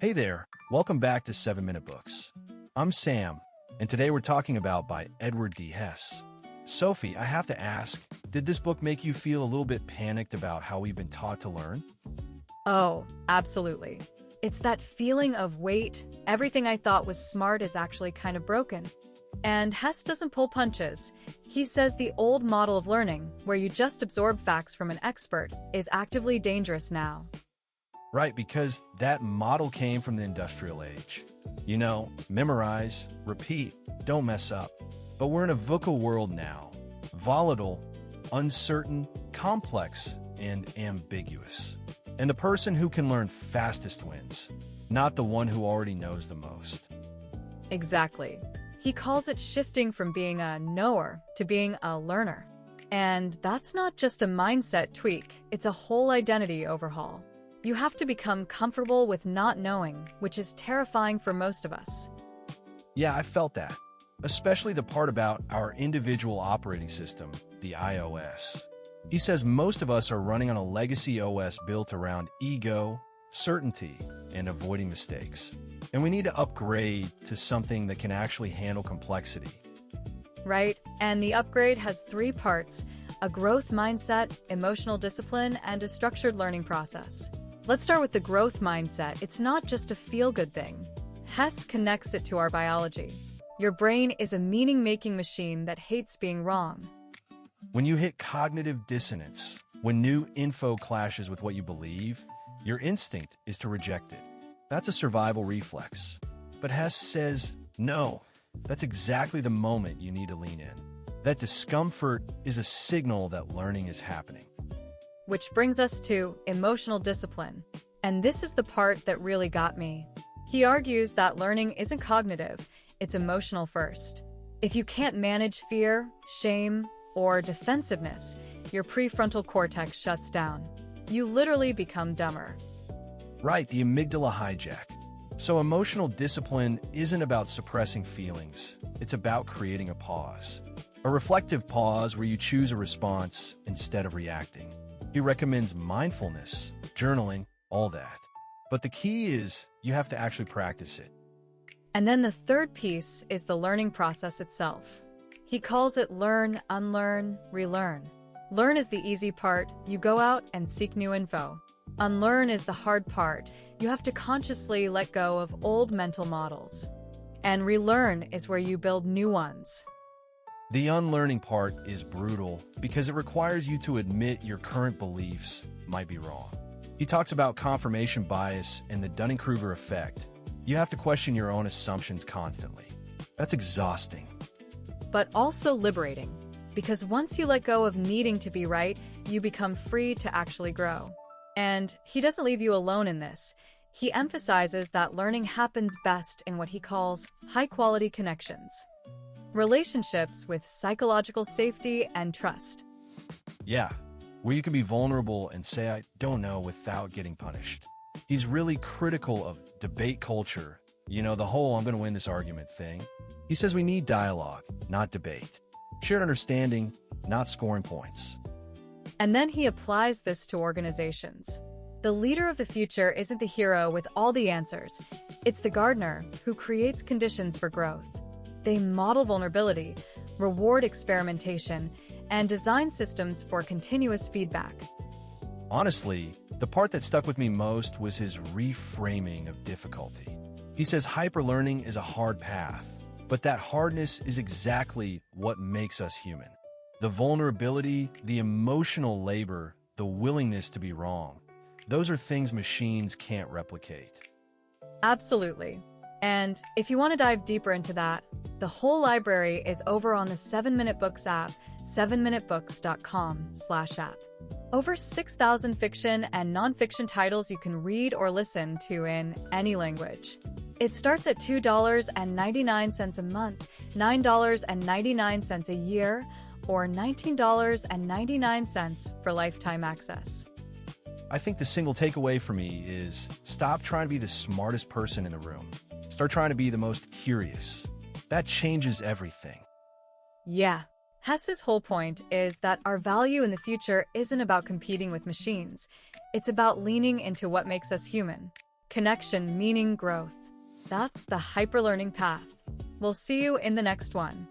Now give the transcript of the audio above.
Hey there, welcome back to 7 Minute Books. I'm Sam, and today we're talking about by Edward D. Hess. Sophie, I have to ask, did this book make you feel a little bit panicked about how we've been taught to learn? Oh, absolutely. It's that feeling of wait, everything I thought was smart is actually kind of broken. And Hess doesn't pull punches. He says the old model of learning, where you just absorb facts from an expert, is actively dangerous now. Right, because that model came from the industrial age. You know, memorize, repeat, don't mess up. But we're in a VUCA world now. Volatile, uncertain, complex, and ambiguous. And the person who can learn fastest wins, not the one who already knows the most. Exactly. He calls it shifting from being a knower to being a learner. And that's not just a mindset tweak, it's a whole identity overhaul. You have to become comfortable with not knowing, which is terrifying for most of us. Yeah, I felt that. Especially the part about our individual operating system, the iOS. He says most of us are running on a legacy OS built around ego, certainty, and avoiding mistakes. And we need to upgrade to something that can actually handle complexity. Right? And the upgrade has three parts: a growth mindset, emotional discipline, and a structured learning process. Let's start with the growth mindset. It's not just a feel-good thing. Hess connects it to our biology. Your brain is a meaning-making machine that hates being wrong. When you hit cognitive dissonance, when new info clashes with what you believe, your instinct is to reject it. That's a survival reflex. But Hess says, no, that's exactly the moment you need to lean in. That discomfort is a signal that learning is happening. Which brings us to emotional discipline. And this is the part that really got me. He argues that learning isn't cognitive, it's emotional first. If you can't manage fear, shame, or defensiveness, your prefrontal cortex shuts down. You literally become dumber. Right, the amygdala hijack. So emotional discipline isn't about suppressing feelings. It's about creating a pause. A reflective pause where you choose a response instead of reacting. He recommends mindfulness, journaling, all that. But the key is you have to actually practice it. And then the third piece is the learning process itself. He calls it learn, unlearn, relearn. Learn is the easy part. You go out and seek new info. Unlearn is the hard part. You have to consciously let go of old mental models. And relearn is where you build new ones. The unlearning part is brutal because it requires you to admit your current beliefs might be wrong. He talks about confirmation bias and the Dunning-Kruger effect. You have to question your own assumptions constantly. That's exhausting. But also liberating, because once you let go of needing to be right, you become free to actually grow. And he doesn't leave you alone in this. He emphasizes that learning happens best in what he calls high-quality connections. Relationships with psychological safety and trust. Yeah, where you can be vulnerable and say, I don't know, without getting punished. He's really critical of debate culture. You know, the whole I'm going to win this argument thing. He says we need dialogue, not debate. Shared understanding, not scoring points. And then he applies this to organizations. The leader of the future isn't the hero with all the answers. It's the gardener who creates conditions for growth. They model vulnerability, reward experimentation, and design systems for continuous feedback. Honestly, the part that stuck with me most was his reframing of difficulty. He says hyperlearning is a hard path, but that hardness is exactly what makes us human. The vulnerability, the emotional labor, the willingness to be wrong. Those are things machines can't replicate. Absolutely. And if you want to dive deeper into that, the whole library is over on the 7-Minute Books app, 7minutebooks.com/app. Over 6,000 fiction and nonfiction titles you can read or listen to in any language. It starts at $2.99 a month, $9.99 a year, or $19.99 for lifetime access. I think the single takeaway for me is stop trying to be the smartest person in the room. Start trying to be the most curious. That changes everything. Yeah. Hess's whole point is that our value in the future isn't about competing with machines. It's about leaning into what makes us human. connection, meaning, growth. That's the hyperlearning path. We'll see you in the next one.